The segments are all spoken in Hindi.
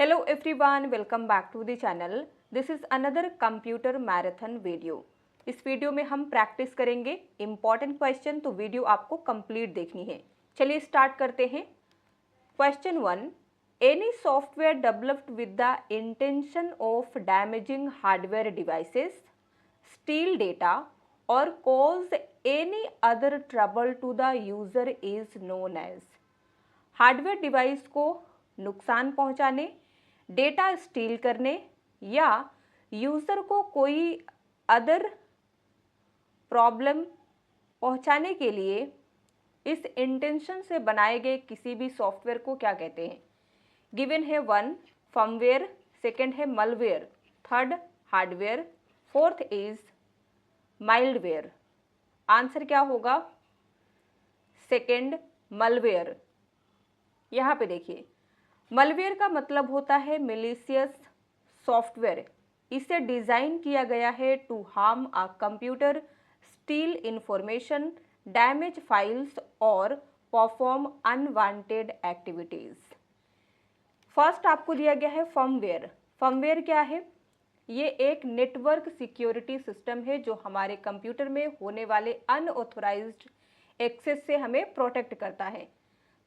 Hello everyone, welcome back to the channel. This is another computer marathon video. इस वीडियो में हम प्रैक्टिस करेंगे इम्पॉर्टेंट क्वेश्चन, तो वीडियो आपको कंप्लीट देखनी है। चलिए स्टार्ट करते हैं। Question 1, any software developed with the intention of damaging hardware devices, steal data और cause any other trouble to the user is known as. Hardware device को नुकसान पहुंचाने, डेटा स्टील करने या यूज़र को कोई अदर प्रॉब्लम पहुंचाने के लिए इस इंटेंशन से बनाए गए किसी भी सॉफ्टवेयर को क्या कहते हैं। गिवन है 1 फर्मवेयर, सेकंड है malware, third hardware, fourth is mildware. Answer क्या होगा? Second malware. यहाँ पे देखिए, मलवेयर का मतलब होता है मिलीशियस सॉफ्टवेयर। इसे डिज़ाइन किया गया है to harm a computer, steal information, damage files और परफॉर्म अनवांटेड एक्टिविटीज़। फर्स्ट आपको दिया गया है फर्मवेयर। फर्मवेयर क्या है? ये एक नेटवर्क सिक्योरिटी सिस्टम है जो हमारे कंप्यूटर में होने वाले अनऑथोराइज्ड एक्सेस से हमें प्रोटेक्ट करता है।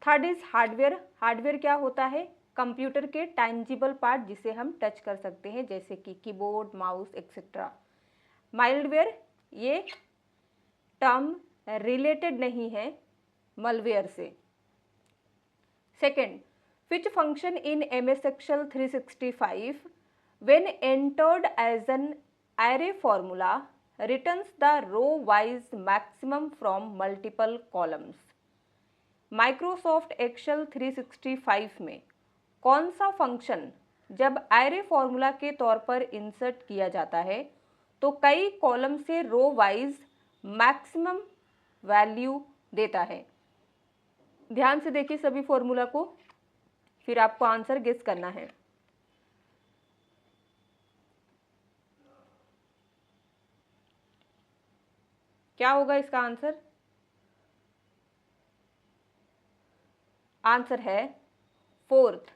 Third is hardware. हार्डवेयर क्या होता है? कंप्यूटर के टैंजिबल पार्ट जिसे हम टच कर सकते हैं, जैसे कि कीबोर्ड, माउस एक्सेट्रा। माइल्डवेयर, ये टर्म रिलेटेड नहीं है मलवेयर से। Second, which function in MS Excel 365 when entered as an array formula returns the row wise maximum from multiple columns। Microsoft Excel 365 में कौन सा फंक्शन जब एरे फॉर्मूला के तौर पर इंसर्ट किया जाता है तो कई कॉलम से रो वाइज मैक्सिमम वैल्यू देता है? ध्यान से देखिए सभी फॉर्मूला को, फिर आपको आंसर गेस करना है। क्या होगा इसका आंसर? आंसर है fourth,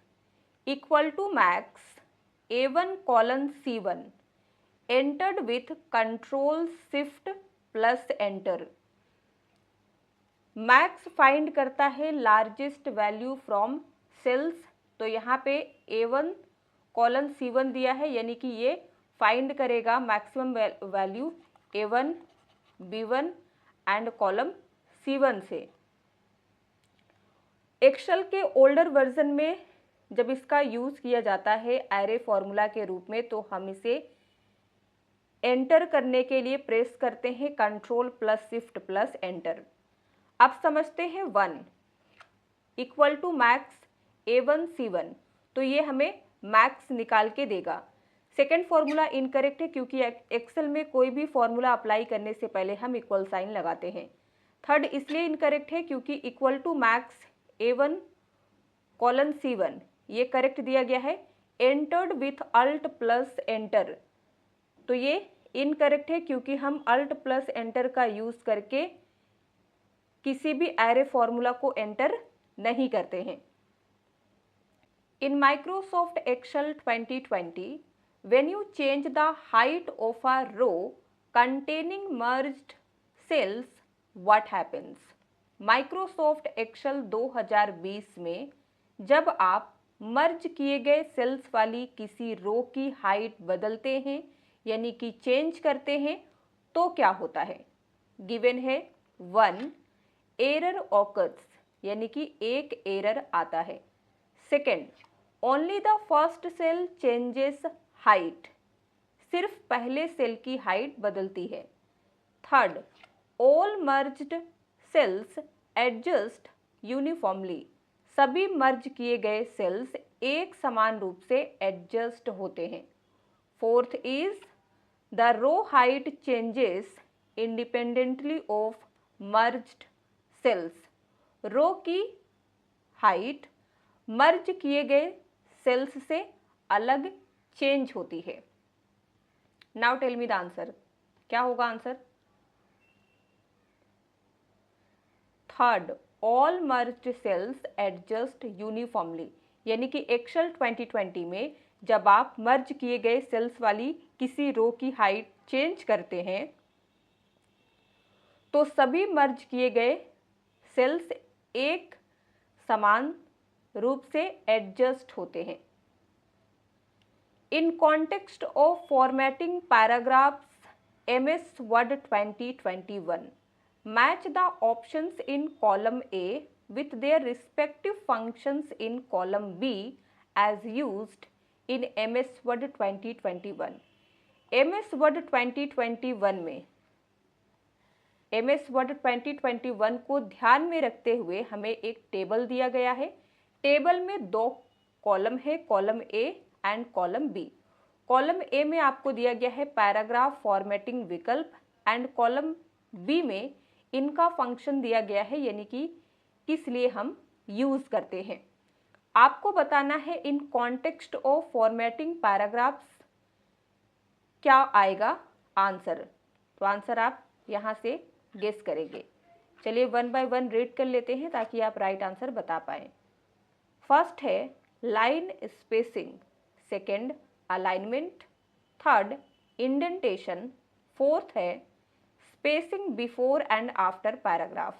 equal to max A1 colon C1 entered with control shift plus enter. Max find करता है लार्जेस्ट वैल्यू फ्रॉम सेल्स, तो यहाँ पे A1 कॉलन C1 दिया है, यानी कि ये फाइंड करेगा maximum value A1, B1 and column C1 से। एक्सेल के ओल्डर वर्जन में जब इसका यूज़ किया जाता है एरे फॉर्मूला के रूप में, तो हम इसे एंटर करने के लिए प्रेस करते हैं control plus shift plus enter. अब समझते हैं 1 equal to max A1 C1, तो ये हमें मैक्स निकाल के देगा। सेकेंड फॉर्मूला इनकरेक्ट है क्योंकि एक्सेल में कोई भी फॉर्मूला अप्लाई करने से पहले हम इक्वल साइन लगाते हैं। थर्ड इसलिए इनकरेक्ट है क्योंकि equal to max A1 colon C1 ये करेक्ट दिया गया है। Entered with alt plus enter, तो ये इनकरेक्ट है क्योंकि हम अल्ट प्लस एंटर का यूज़ करके किसी भी एरे फॉर्मूला को एंटर नहीं करते हैं। In Microsoft Excel 2020 when you change the height of a row containing merged cells, what happens? Microsoft Excel 2020 में जब आप मर्ज किए गए सेल्स वाली किसी रो की हाइट बदलते हैं यानी कि चेंज करते हैं तो क्या होता है? गिवन है 1 एरर ऑकर्स, यानी कि एक एरर आता है। Second, only the first cell changes height, सिर्फ पहले सेल की हाइट बदलती है। Third, all merged cells adjust uniformly, सभी मर्ज किए गए सेल्स एक समान रूप से एडजस्ट होते हैं। Fourth is the row height changes independently of merged cells, row की हाइट मर्ज किए गए सेल्स से अलग चेंज होती है। Now tell me the answer, क्या होगा answer? Third, all merged cells adjust uniformly, यानी कि एक्सेल 2020 में जब आप मर्ज किए गए सेल्स वाली किसी रो की हाइट चेंज करते हैं तो सभी मर्ज किए गए सेल्स एक समान रूप से एडजस्ट होते हैं। इन context of formatting paragraphs MS Word 2021, match the options in column A with their respective functions in column B as used in MS Word 2021। MS Word 2021 में MS Word 2021 को ध्यान में रखते हुए हमें एक टेबल दिया गया है। टेबल में दो कॉलम है, column A and column B। Column A में आपको दिया गया है पैराग्राफ फॉर्मेटिंग विकल्प एंड कॉलम B में इनका फंक्शन दिया गया है, यानी कि किस लिए हम यूज करते हैं। आपको बताना है in context of formatting paragraphs क्या आएगा आंसर। तो आंसर आप यहाँ से गेस करेंगे। चलिए 1 बाय 1 रीड कर लेते हैं ताकि आप राइट आंसर बता पाएँ। फर्स्ट है line spacing, second alignment, third indentation, fourth है spacing before and after paragraph.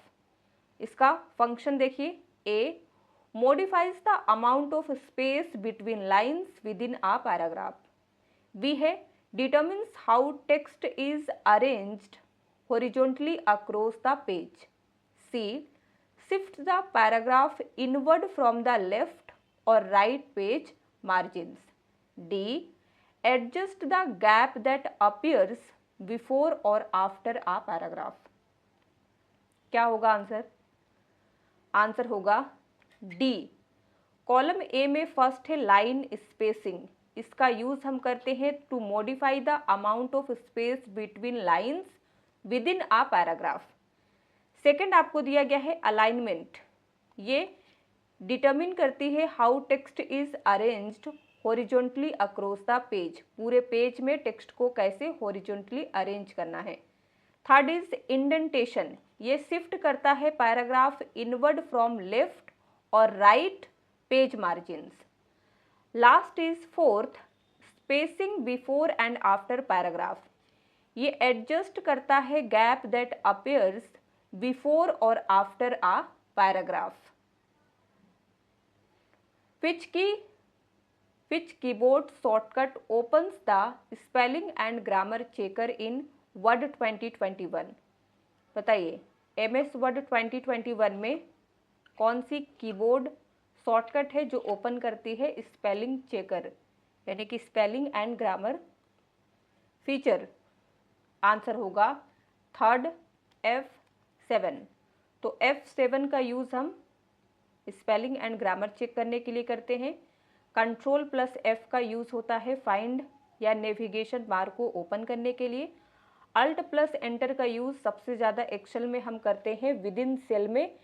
इसका फंक्शन देखिए। A modifies the amount of space between lines within a paragraph. B है determines how text is arranged horizontally across the page. C shift the paragraph inward from the left और right page margins। D adjust the gap that appears before or after a paragraph। क्या होगा आंसर? आंसर होगा D। कॉलम A में फर्स्ट है लाइन स्पेसिंग। इसका यूज हम करते हैं to modify the amount of space between lines within a paragraph. Second आपको दिया गया है अलाइनमेंट। ये डिटर्मिन करती है how text is arranged horizontally across the page. पूरे पेज में टेक्स्ट को कैसे हॉरिजॉन्टली अरेंज करना है। Third is indentation. ये शिफ्ट करता है पैराग्राफ इनवर्ड फ्रॉम लेफ्ट और right page margins. Last is fourth spacing before and after paragraph. ये एडजस्ट करता है गैप दैट अपीयर्स बिफोर और after a paragraph. Which keyboard shortcut opens the spelling and grammar checker in Word 2021? बताइए MS Word 2021 में कौन सी कीबोर्ड शॉर्टकट है जो ओपन करती है स्पेलिंग चेकर यानी कि spelling and grammar feature. Answer होगा थर्ड F7। तो F7 का यूज़ हम स्पेलिंग एंड ग्रामर चेक करने के लिए करते हैं। कंट्रोल प्लस F का यूज़ होता है फाइंड या नेविगेशन बार को ओपन करने के लिए। अल्ट प्लस एंटर का यूज़ सबसे ज़्यादा एक्सेल में हम करते हैं विद इन सेल में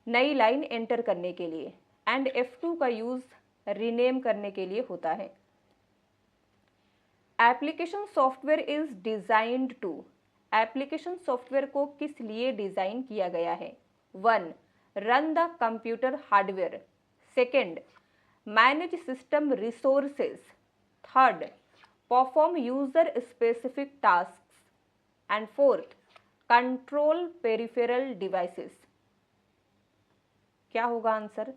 नई लाइन एंटर करने के लिए। एंड F2 का यूज़ रीनेम करने के लिए होता है। Application software is designed to. Application software को किस लिए डिज़ाइन किया गया है। 1 run the computer hardware, second manage system resources, third perform user specific tasks and fourth control peripheral devices. क्या होगा आंसर?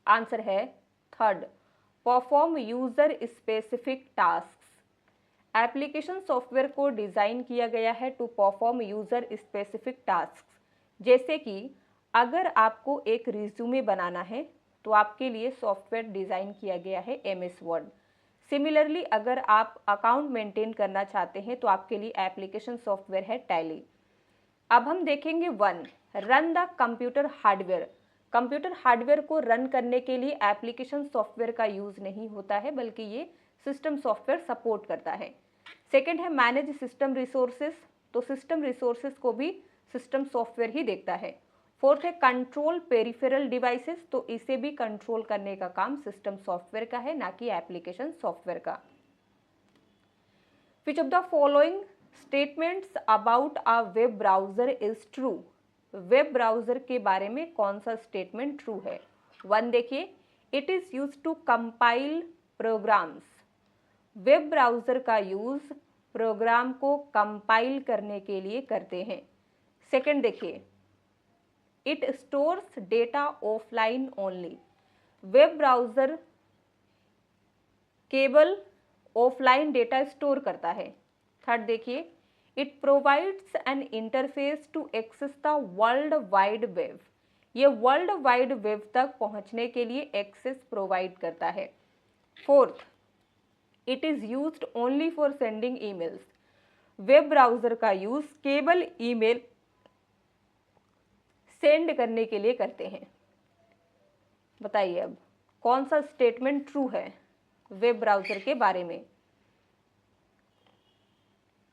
आंसर है third perform user specific tasks. Application software को डिज़ाइन किया गया है to perform user specific tasks. जैसे कि अगर आपको एक रिज्यूमे बनाना है तो आपके लिए सॉफ्टवेयर डिज़ाइन किया गया है MS वर्ड। सिमिलरली अगर आप अकाउंट मेंटेन करना चाहते हैं तो आपके लिए एप्लीकेशन सॉफ्टवेयर है टैली। अब हम देखेंगे 1 run the computer hardware. Computer hardware को रन करने के लिए एप्लीकेशन सॉफ्टवेयर का यूज़ नहीं होता है बल्कि ये सिस्टम सॉफ्टवेयर सपोर्ट करता है। सेकेंड है मैनेज सिस्टम रिसोर्सेज। तो सिस्टम रिसोर्सेज को भी सिस्टम सॉफ्टवेयर ही देखता है। फोर्थ है कंट्रोल पेरिफेरल डिवाइसेस। तो इसे भी कंट्रोल करने का काम सिस्टम सॉफ्टवेयर का है, ना कि एप्लीकेशन सॉफ्टवेयर का। Which of the following statements about a web browser is true. Web browser के बारे में कौन सा स्टेटमेंट ट्रू है। 1 देखिए, it is use to compile programs. Web browser का यूज़ प्रोग्राम को कंपाइल करने के लिए करते हैं। सेकंड देखिए, it stores data offline only. Web browser केवल ऑफलाइन डेटा स्टोर करता है। थर्ड देखिए, it provides an interface to access the world wide web. ये वर्ल्ड वाइड वेब तक पहुंचने के लिए एक्सेस प्रोवाइड करता है। Fourth, it is used only for sending emails. Web browser का यूज़ केवल ईमेल सेंड करने के लिए करते हैं। बताइए अब कौन सा स्टेटमेंट ट्रू है वेब ब्राउज़र के बारे में?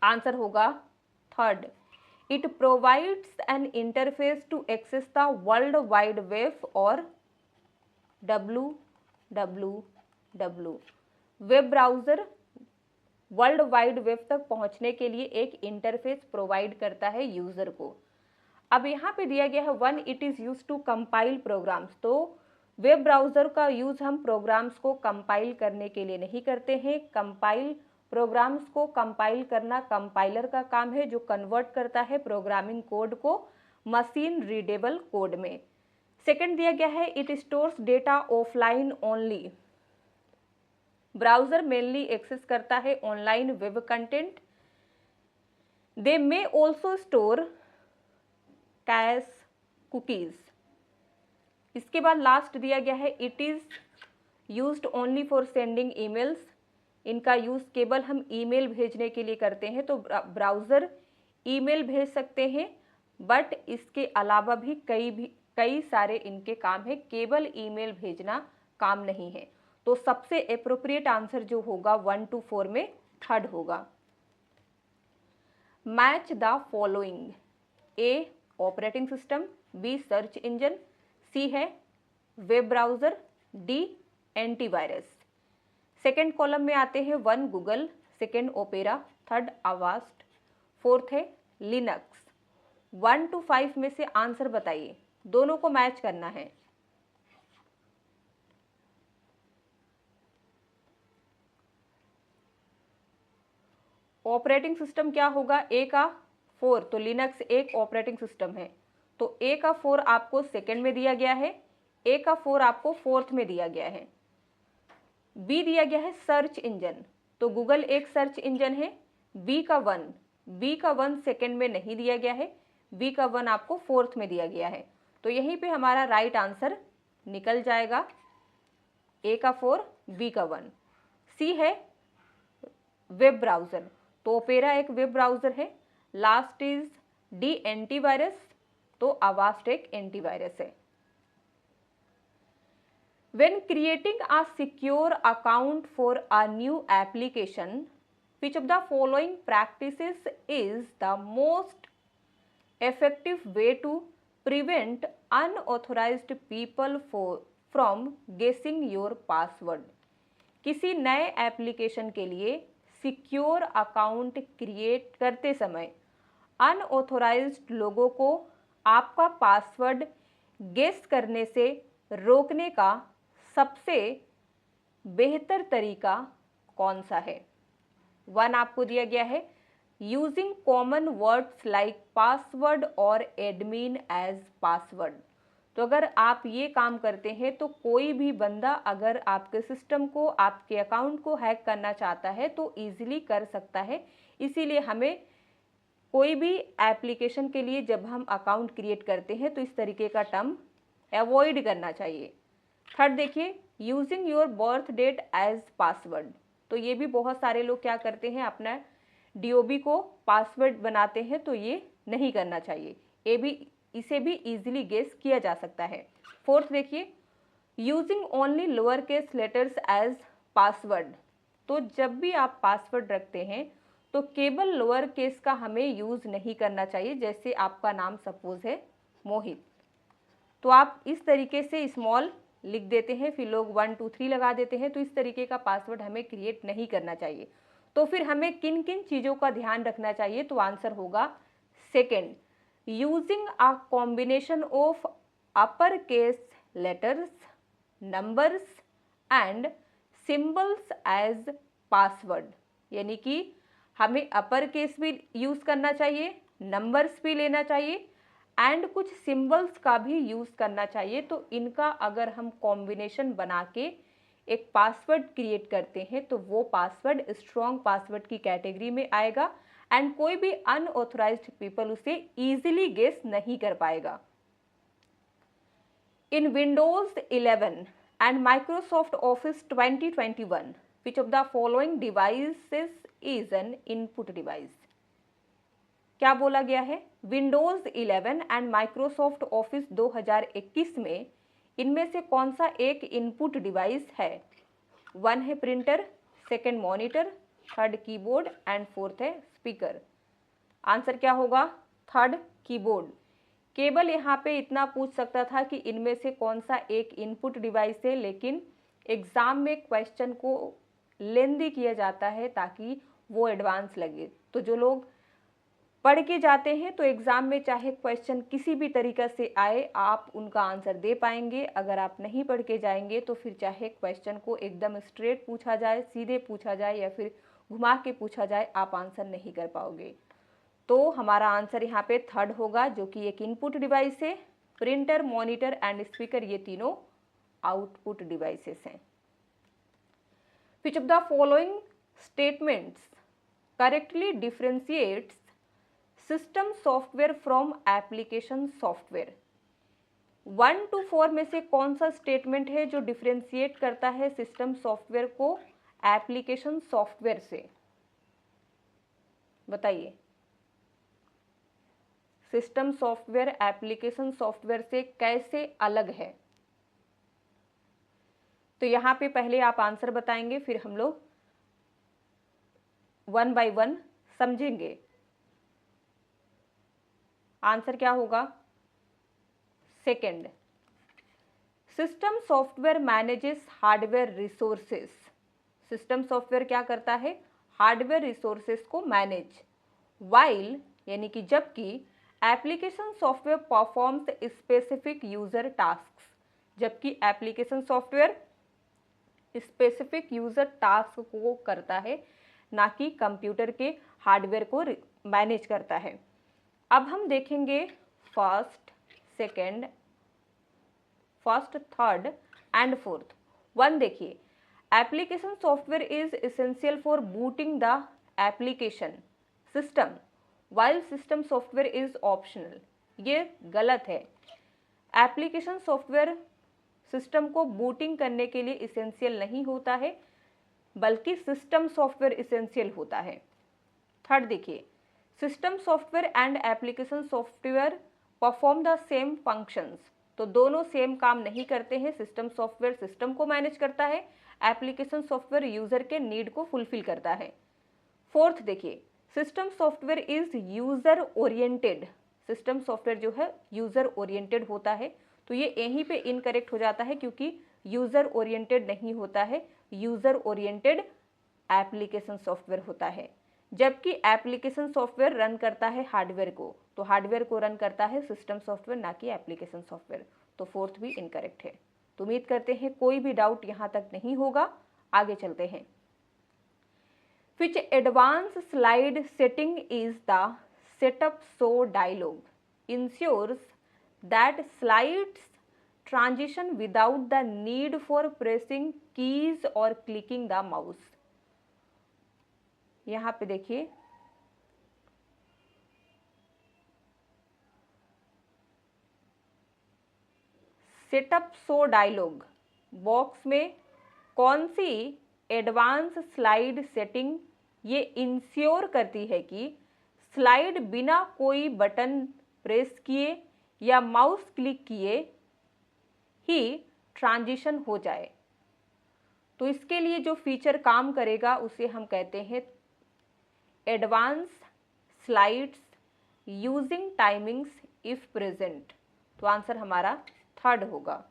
आंसर होगा third, it provides an interface to access the world wide web और www। Web browser world wide web तक पहुंचने के लिए एक इंटरफेस प्रोवाइड करता है यूज़र को। अब यहाँ पे दिया गया है 1, it is use to compile programs. तो वेब ब्राउज़र का यूज़ हम प्रोग्राम्स को कंपाइल करने के लिए नहीं करते हैं। प्रोग्राम्स को कंपाइल करना कंपाइलर का काम है, जो कन्वर्ट करता है प्रोग्रामिंग कोड को मशीन रीडेबल कोड में। सेकंड दिया गया है, it stores data offline only. Browser mainly access करता है online web content. They may also store cache cookies. इसके बाद लास्ट दिया गया है, it is used only for sending emails. इनका यूज़ केवल हम ईमेल भेजने के लिए करते हैं। तो ब्राउज़र ईमेल भेज सकते हैं, बट इसके अलावा भी कई सारे इनके काम है, केवल ईमेल भेजना काम नहीं है। तो सबसे एप्रोप्रिएट आंसर जो होगा 1 to 4 में थर्ड होगा। Match the following. A operating system, B search engine, C है web browser, D antivirus. Second column में आते हैं 1 Google, second Opera, third Avast, fourth है लिनक्स। 1 to 5 में से आंसर बताइए, दोनों को मैच करना है। ऑपरेटिंग सिस्टम क्या होगा? ए का 4, तो लिनक्स एक ऑपरेटिंग सिस्टम है, तो ए का 4 आपको सेकेंड में दिया गया है, ए का 4 आपको फोर्थ में दिया गया है। बी दिया गया है सर्च इंजन, तो गूगल एक सर्च इंजन है। बी का 1 सेकेंड में नहीं दिया गया है, बी का 1 आपको फोर्थ में दिया गया है। तो यहीं पे हमारा राइट आंसर निकल जाएगा, ए का 4, बी का 1। सी है वेब ब्राउज़र, तो ओपेरा एक वेब ब्राउज़र है। लास्ट इज डी एंटीवायरस, तो अवास्ट एक एंटीवायरस है। When creating a secure account for a new application, which of the following practices is the most effective way to prevent unauthorized people from guessing your password? किसी नए एप्लीकेशन के लिए सिक्योर अकाउंट क्रिएट करते समय अनऑथोराइज्ड लोगों को आपका पासवर्ड गेस करने से रोकने का सबसे बेहतर तरीका कौन सा है? 1 आपको दिया गया है, using common words like password और एडमिन एज पासवर्ड। तो अगर आप ये काम करते हैं तो कोई भी बंदा अगर आपके सिस्टम को, आपके अकाउंट को हैक करना चाहता है तो ईजिली कर सकता है। इसीलिए हमें कोई भी एप्लीकेशन के लिए जब हम अकाउंट क्रिएट करते हैं तो इस तरीके का टर्म अवॉइड करना चाहिए। थर्ड देखिए, using your birth date as password. तो ये भी बहुत सारे लोग क्या करते हैं, अपना DOB को पासवर्ड बनाते हैं, तो ये नहीं करना चाहिए। इसे भी इजीली गेस किया जा सकता है। फोर्थ देखिए, using only lower case letters as password. तो जब भी आप पासवर्ड रखते हैं तो केवल लोअर केस का हमें यूज़ नहीं करना चाहिए। जैसे आपका नाम सपोज है मोहित, तो आप इस तरीके से स्मॉल लिख देते हैं, फिर लोग 1 2 3 लगा देते हैं, तो इस तरीके का पासवर्ड हमें क्रिएट नहीं करना चाहिए। तो फिर हमें किन किन चीज़ों का ध्यान रखना चाहिए? तो आंसर होगा second, using a combination of upper case letters numbers and symbols as password, यानी कि हमें अपर केस भी यूज़ करना चाहिए, नंबर्स भी लेना चाहिए एंड कुछ सिंबल्स का भी यूज़ करना चाहिए। तो इनका अगर हम कॉम्बिनेशन बना के एक पासवर्ड क्रिएट करते हैं तो वो पासवर्ड स्ट्रॉन्ग पासवर्ड की कैटेगरी में आएगा एंड कोई भी अनऑथराइज्ड पीपल उसे इजीली गेस नहीं कर पाएगा। In Windows 11 and Microsoft Office 2021 which of the following devices is an input device? क्या बोला गया है? विंडोज 11 एंड माइक्रोसॉफ्ट ऑफिस 2021 में इनमें से कौन सा एक इनपुट डिवाइस है? 1 है printer, 2nd monitor, 3rd keyboard and 4th है स्पीकर। आंसर क्या होगा? 3rd keyboard. केवल यहाँ पे इतना पूछ सकता था कि इनमें से कौन सा एक इनपुट डिवाइस है, लेकिन एग्जाम में क्वेश्चन को लेंदी किया जाता है ताकि वो एडवांस लगे। तो जो लोग पढ़ के जाते हैं तो एग्जाम में चाहे क्वेश्चन किसी भी तरीक़ा से आए आप उनका आंसर दे पाएंगे। अगर आप नहीं पढ़ के जाएंगे तो फिर चाहे क्वेश्चन को एकदम स्ट्रेट पूछा जाए, सीधे पूछा जाए या फिर घुमा के पूछा जाए, आप आंसर नहीं कर पाओगे। तो हमारा आंसर यहाँ पे 3rd होगा, जो कि एक इनपुट डिवाइस है। प्रिंटर, मॉनिटर एंड स्पीकर ये तीनों आउटपुट डिवाइसेस हैं। Which of the following statements correctly differentiates system software from application software? 1 to 4 में से कौन सा स्टेटमेंट है जो डिफ्रेंशिएट करता है सिस्टम सॉफ्टवेयर को एप्लीकेशन सॉफ्टवेयर से? बताइए। सिस्टम सॉफ्टवेयर एप्लीकेशन सॉफ्टवेयर से कैसे अलग है? तो यहाँ पे पहले आप आंसर बताएंगे, फिर हम लोग 1 by 1 समझेंगे। आंसर क्या होगा? 2nd, system software manages hardware resources. System software क्या करता है? हार्डवेयर रिसोर्सेस को मैनेज। वाइल यानी कि जबकि application software performs specific user tasks, जबकि application software specific user task को करता है, ना कि कंप्यूटर के हार्डवेयर को मैनेज करता है। अब हम देखेंगे फर्स्ट, 3rd एंड 4th। 1 देखिए, application software is essential for booting the application system while system software is optional. ये गलत है। एप्लीकेशन सॉफ्टवेयर सिस्टम को बूटिंग करने के लिए इसेंशियल नहीं होता है, बल्कि सिस्टम सॉफ्टवेयर इसेंशियल होता है। 3rd देखिए, system software and application software perform the same functions. तो दोनों सेम काम नहीं करते हैं। सिस्टम सॉफ्टवेयर सिस्टम को मैनेज करता है, एप्लीकेशन सॉफ्टवेयर यूजर के नीड को फुलफिल करता है। 4th देखिए, system software is user oriented. System software जो है यूजर ओरिएंटेड होता है। तो ये यहीं पे इनकरेक्ट हो जाता है, क्योंकि यूजर ओरिएंटेड नहीं होता है, यूजर ओरिएंटेड एप्लीकेशन सॉफ्टवेयर होता है। जबकि एप्लीकेशन सॉफ्टवेयर रन करता है हार्डवेयर को, तो हार्डवेयर को रन करता है सिस्टम सॉफ्टवेयर, ना कि एप्लीकेशन सॉफ्टवेयर। तो 4th भी इनकरेक्ट है। तो उम्मीद करते हैं कोई भी डाउट यहाँ तक नहीं होगा। आगे चलते हैं। Which advanced slide setting is the setup show dialog ensures that slides transition without the need for pressing keys or clicking the mouse? यहाँ पे देखिए, सेटअप शो डायलॉग बॉक्स में कौन सी एडवांस स्लाइड सेटिंग ये इंश्योर करती है कि स्लाइड बिना कोई बटन प्रेस किए या माउस क्लिक किए ही ट्रांजिशन हो जाए? तो इसके लिए जो फीचर काम करेगा उसे हम कहते हैं advance slides using timings if present. तो आंसर हमारा 3rd होगा।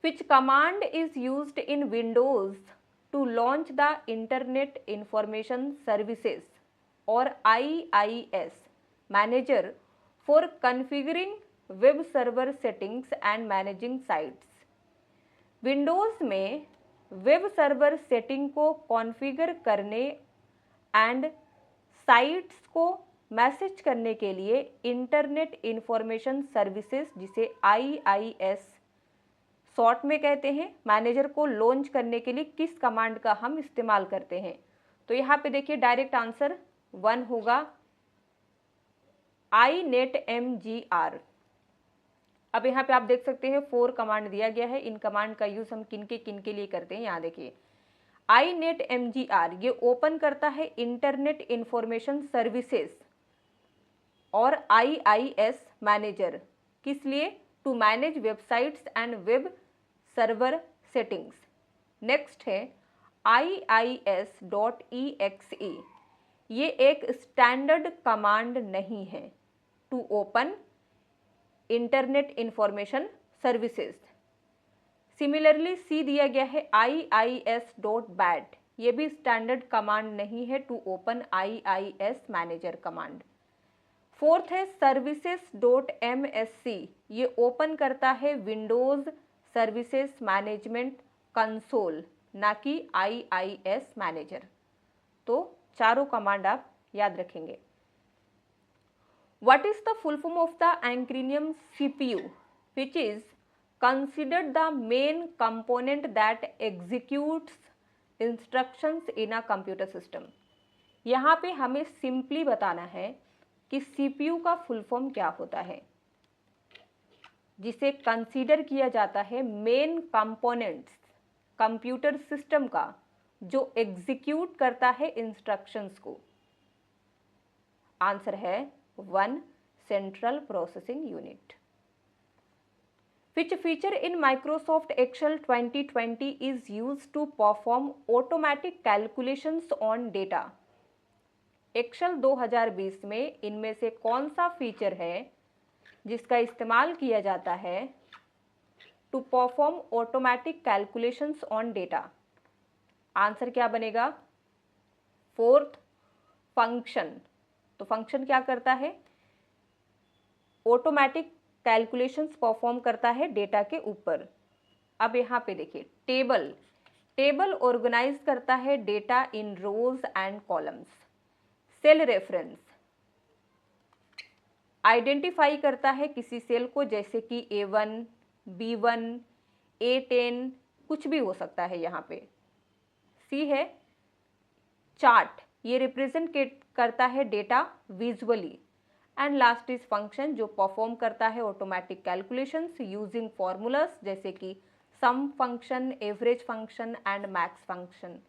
Which command is used in Windows to launch the Internet Information Services or IIS manager for configuring web server settings and managing sites? Windows में वेब सर्वर सेटिंग को कॉन्फ़िगर करने एंड साइट्स को मैसेज करने के लिए इंटरनेट इंफॉर्मेशन सर्विसेज, जिसे IIS शॉर्ट में कहते हैं, मैनेजर को लॉन्च करने के लिए किस कमांड का हम इस्तेमाल करते हैं? तो यहाँ पे देखिए डायरेक्ट आंसर 1 होगा, inetmgr। अब यहाँ पे आप देख सकते हैं 4 कमांड दिया गया है। इन कमांड का यूज हम किन के लिए करते हैं, यहाँ देखिए inetmgr ये ओपन करता है इंटरनेट इंफॉर्मेशन सर्विसेज और IIS मैनेजर, किस लिए? To manage websites and web server settings. Next है IIS.exe, ये एक स्टैंडर्ड कमांड नहीं है to open internet information services. Similarly C दिया गया है IIS.bat, ये भी स्टैंडर्ड कमांड नहीं है to open IIS manager command. Fourth है services.msc, ये ओपन करता है विंडोज सर्विसेज मैनेजमेंट कंसोल, ना कि IIS मैनेजर। तो चारों कमांड आप याद रखेंगे। What is the full form of the acronym CPU, which is considered the main component that executes instructions in a computer system? यहाँ पे हमें सिंपली बताना है कि CPU का फुल फॉर्म क्या होता है, जिसे कंसीडर किया जाता है मेन कंपोनेंट्स कंप्यूटर सिस्टम का, जो एग्जीक्यूट करता है इंस्ट्रक्शंस को। आंसर है 1 central processing unit. Which feature in Microsoft Excel 2020 is used to perform automatic calculations on data? Excel 2020 में इनमें से कौन सा फीचर है जिसका इस्तेमाल किया जाता है to perform automatic calculations on data? Answer क्या बनेगा? Fourth, function. तो फंक्शन क्या करता है? ऑटोमेटिक कैलकुलेशंस परफॉर्म करता है डेटा के ऊपर। अब यहाँ पे देखिए टेबल ऑर्गेनाइज करता है data in rows and columns. Cell reference identify करता है किसी सेल को, जैसे कि A1, B1, A10, कुछ भी हो सकता है यहाँ पे। सी है चार्ट, ये रिप्रेजेंट करता है data visually. And last is function, जो परफॉर्म करता है ऑटोमेटिक कैलकुलेशंस यूजिंग फॉर्मूलाज, जैसे कि sum function, average function and max function.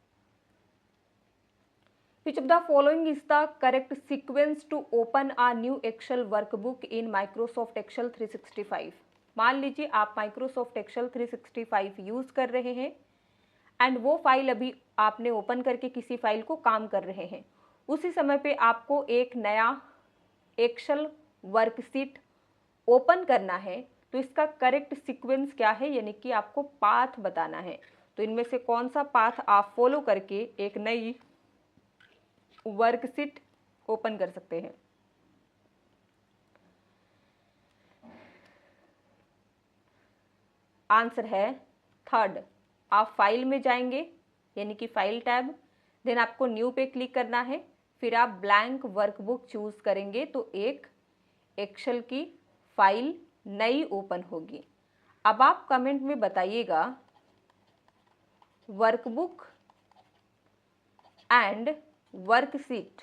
Which of the following is the correct sequence to open a new Excel workbook in Microsoft Excel 365? मान लीजिए आप Microsoft Excel 365 यूज कर रहे हैं एंड वो फाइल अभी आपने ओपन करके किसी फाइल को काम कर रहे हैं, उसी समय पे आपको एक नया एक्सेल वर्कशीट ओपन करना है, तो इसका करेक्ट सीक्वेंस क्या है, यानी कि आपको पाथ बताना है। तो इनमें से कौन सा पाथ आप फॉलो करके एक नई वर्कशीट ओपन कर सकते हैं? आंसर है थर्ड। आप फाइल में जाएंगे, यानी कि फाइल टैब, देन आपको न्यू पे क्लिक करना है, फिर आप ब्लैंक वर्कबुक चूज करेंगे तो एक एक्सेल की फाइल नई ओपन होगी। अब आप कमेंट में बताइएगा वर्कबुक एंड वर्कशीट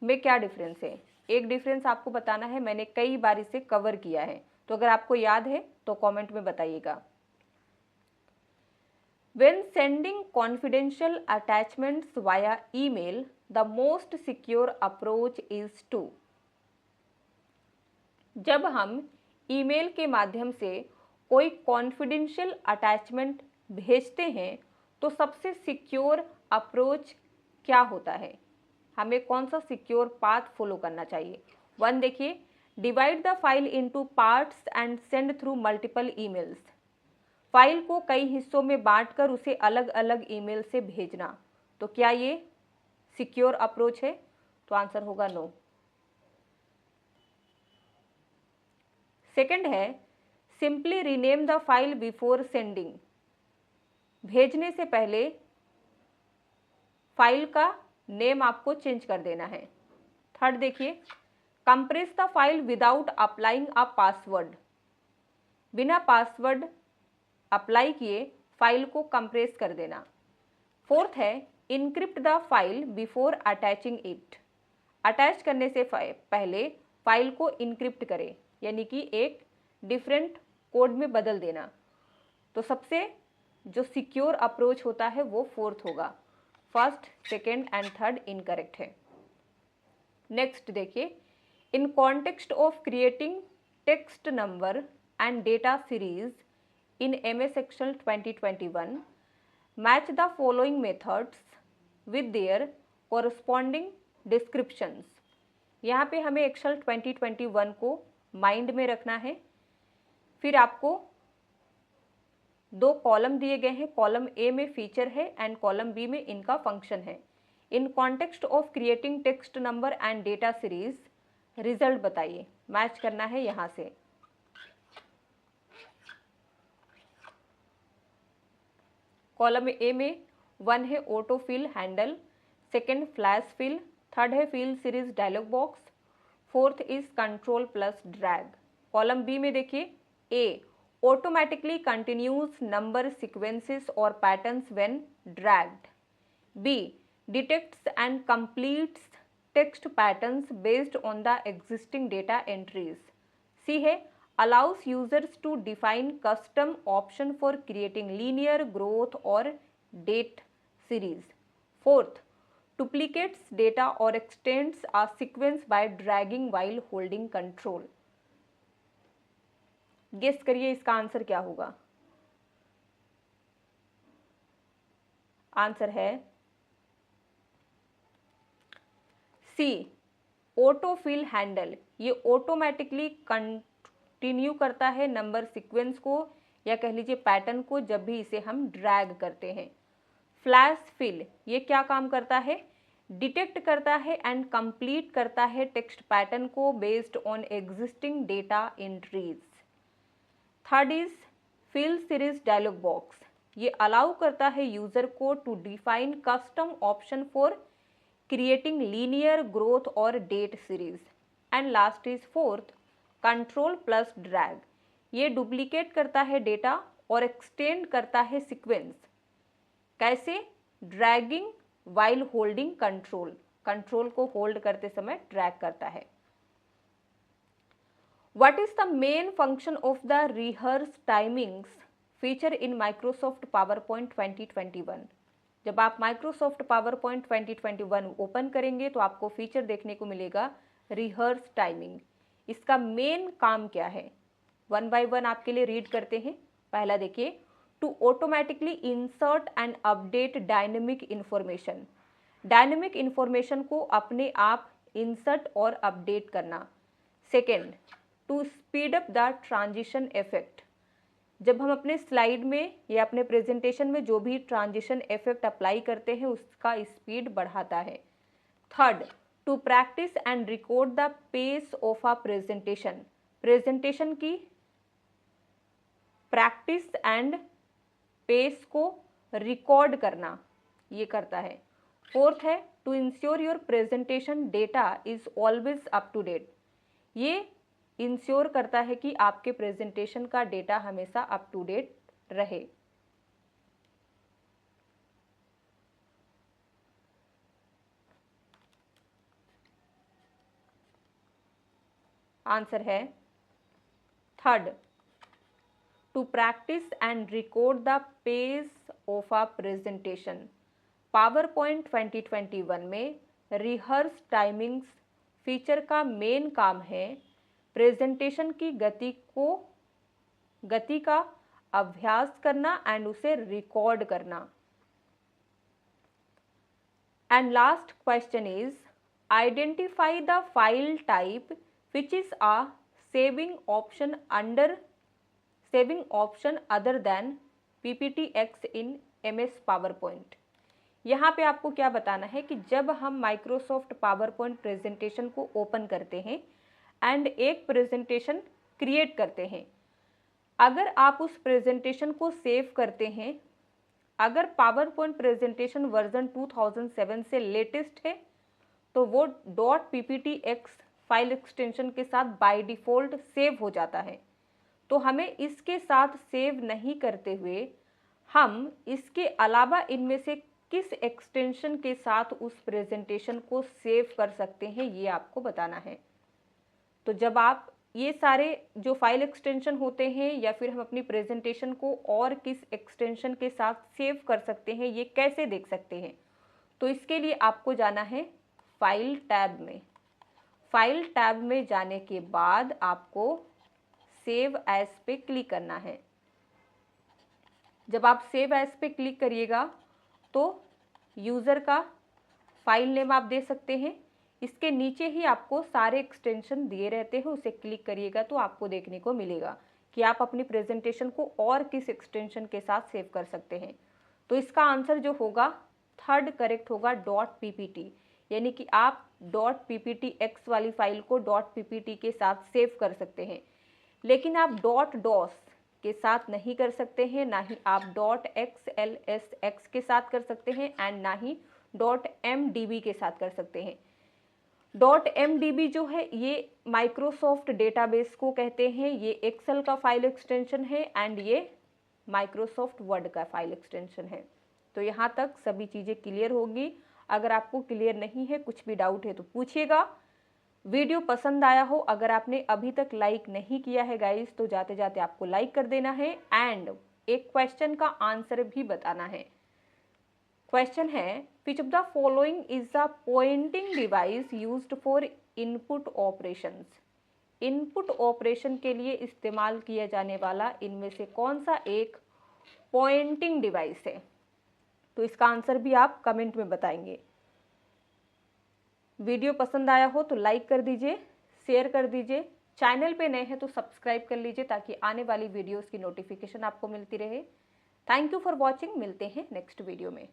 में क्या डिफरेंस है? एक डिफरेंस आपको बताना है, मैंने कई बार इसे कवर किया है, तो अगर आपको याद है तो कमेंट में बताइएगा। When sending confidential attachments via email, the most secure approach is to। जब हम ईमेल के माध्यम से कोई कॉन्फिडेंशियल अटैचमेंट भेजते हैं तो सबसे सिक्योर अप्रोच क्या होता है? हमें कौन सा सिक्योर पाथ फॉलो करना चाहिए? 1 देखिए, divide the file into parts and send through multiple emails. File को कई हिस्सों में बांटकर उसे अलग अलग ईमेल से भेजना। तो क्या ये सिक्योर अप्रोच है? तो आंसर होगा नो। सेकंड है simply rename the file before sending, भेजने से पहले फाइल का नेम आपको चेंज कर देना है। थर्ड देखिए, compress the file without applying a password, बिना पासवर्ड अप्लाई किए फाइल को कंप्रेस कर देना। फोर्थ है, encrypt the file before attaching it, attach करने से पहले फाइल को इनक्रिप्ट करें, यानी कि एक डिफरेंट कोड में बदल देना। तो सबसे जो सिक्योर अप्रोच होता है वो फोर्थ होगा। First, second and third incorrect है। नेक्स्ट देखिए, इन context of creating text number and data series in MS Excel 2021, match the following methods with their corresponding descriptions. यहाँ पे हमें एक्सेल 2021 को माइंड में रखना है। फिर आपको दो कॉलम दिए गए हैं, कॉलम ए में फीचर है एंड कॉलम बी में इनका फंक्शन है। In context of creating text number and data series, result बताइए, मैच करना है यहाँ से। कॉलम ए में 1 है auto fill handle, second flash fill, third है fill series dialog box, fourth is control plus drag. Column B में देखिए, A automatically continues number sequences or patterns when dragged. B detects and completes text patterns based on the existing data entries. C है allows users to define custom option for creating linear growth or date series. Fourth, duplicates data or extends a sequence by dragging while holding control. Guess करिए इसका आंसर क्या होगा। आंसर है सी, ऑटोफिल हैंडल। ये ऑटोमेटिकली कंटिन्यू करता है नंबर सीक्वेंस को या कह लीजिए पैटर्न को जब भी इसे हम ड्रैग करते हैं। फ्लैश फिल ये क्या काम करता है, डिटेक्ट करता है एंड कंप्लीट करता है टेक्स्ट पैटर्न को based on existing data entries. Third is fill series dialog box, ये अलाउ करता है यूजर को to define custom option for creating linear growth और date series. And last is fourth, control plus drag, ये डुप्लीकेट करता है डेटा और एक्सटेंड करता है सीक्वेंस। कैसे, dragging while holding control, control को होल्ड करते समय ड्रैग करता है। What is the main function of the rehearse timings feature in Microsoft PowerPoint 2021? जब आप Microsoft PowerPoint 2021 ओपन करेंगे तो आपको फीचर देखने को मिलेगा रिहर्स टाइमिंग। इसका मेन काम क्या है, वन बाय वन आपके लिए रीड करते हैं। पहला देखिए, to automatically insert and update dynamic information, dynamic information को अपने आप इंसर्ट और अपडेट करना। Second, to speed up the transition effect, जब हम अपने स्लाइड में या अपने प्रेजेंटेशन में जो भी ट्रांजिशन इफेक्ट अप्लाई करते हैं उसका स्पीड बढ़ाता है। Third, to practice and record the pace of a presentation, presentation की प्रैक्टिस एंड पेस को रिकॉर्ड करना ये करता है। फोर्थ है, to ensure your presentation data is always up to date, ये इंश्योर करता है कि आपके प्रेजेंटेशन का डेटा हमेशा अप टू डेट रहे। आंसर है third, to practice and record the pace of a presentation. PowerPoint 2021 में रिहर्स टाइमिंग्स फीचर का मेन काम है प्रेजेंटेशन की गति का अभ्यास करना एंड उसे रिकॉर्ड करना। And last question is identify the file type which is a saving option other than PPTX in MS PowerPoint. यहाँ पे आपको क्या बताना है कि जब हम माइक्रोसॉफ्ट पावरपॉइंट प्रेजेंटेशन को ओपन करते हैं एंड एक प्रेजेंटेशन क्रिएट करते हैं, अगर आप उस प्रेजेंटेशन को सेव करते हैं, अगर पावर पॉइंट प्रेजेंटेशन वर्जन 2007 से लेटेस्ट है तो वो .pptx फाइल एक्सटेंशन के साथ बाय डिफ़ॉल्ट सेव हो जाता है। तो हमें इसके साथ सेव नहीं करते हुए हम इसके अलावा इनमें से किस एक्सटेंशन के साथ उस प्रेजेंटेशन को सेव कर सकते हैं, ये आपको बताना है। तो जब आप ये सारे जो फाइल एक्सटेंशन होते हैं या फिर हम अपनी प्रेजेंटेशन को और किस एक्सटेंशन के साथ सेव कर सकते हैं, ये कैसे देख सकते हैं, तो इसके लिए आपको जाना है फाइल टैब में। फाइल टैब में जाने के बाद आपको सेव एज पे क्लिक करना है। जब आप सेव एज पे क्लिक करिएगा तो यूज़र का फाइल नेम आप दे सकते हैं। इसके नीचे ही आपको सारे एक्सटेंशन दिए रहते हैं, उसे क्लिक करिएगा तो आपको देखने को मिलेगा कि आप अपनी प्रेजेंटेशन को और किस एक्सटेंशन के साथ सेव कर सकते हैं। तो इसका आंसर जो होगा थर्ड करेक्ट होगा .ppt, यानी कि आप .pptx वाली फाइल को .ppt के साथ सेव कर सकते हैं, लेकिन आप .dos के साथ नहीं कर सकते हैं, ना ही आप .xlsx के साथ कर सकते हैं एंड ना ही .mdb के साथ कर सकते हैं। .mdb जो है ये माइक्रोसॉफ्ट डेटाबेस को कहते हैं, ये एक्सेल का फाइल एक्सटेंशन है एंड ये माइक्रोसॉफ्ट वर्ड का फाइल एक्सटेंशन है। तो यहाँ तक सभी चीज़ें क्लियर होगी। अगर आपको क्लियर नहीं है, कुछ भी डाउट है तो पूछिएगा। वीडियो पसंद आया हो, अगर आपने अभी तक लाइक नहीं किया है गाइस तो जाते जाते आपको लाइक कर देना है एंड एक क्वेश्चन का आंसर भी बताना है। क्वेश्चन है which of the following is the pointing device used for input operations. Input operation के लिए इस्तेमाल किया जाने वाला इनमें से कौन सा एक पॉइंटिंग डिवाइस है, तो इसका आंसर भी आप कमेंट में बताएंगे। वीडियो पसंद आया हो तो लाइक कर दीजिए, शेयर कर दीजिए, चैनल पे नए हैं तो सब्सक्राइब कर लीजिए ताकि आने वाली वीडियोस की नोटिफिकेशन आपको मिलती रहे। थैंक यू फॉर वॉचिंग, मिलते हैं नेक्स्ट वीडियो में।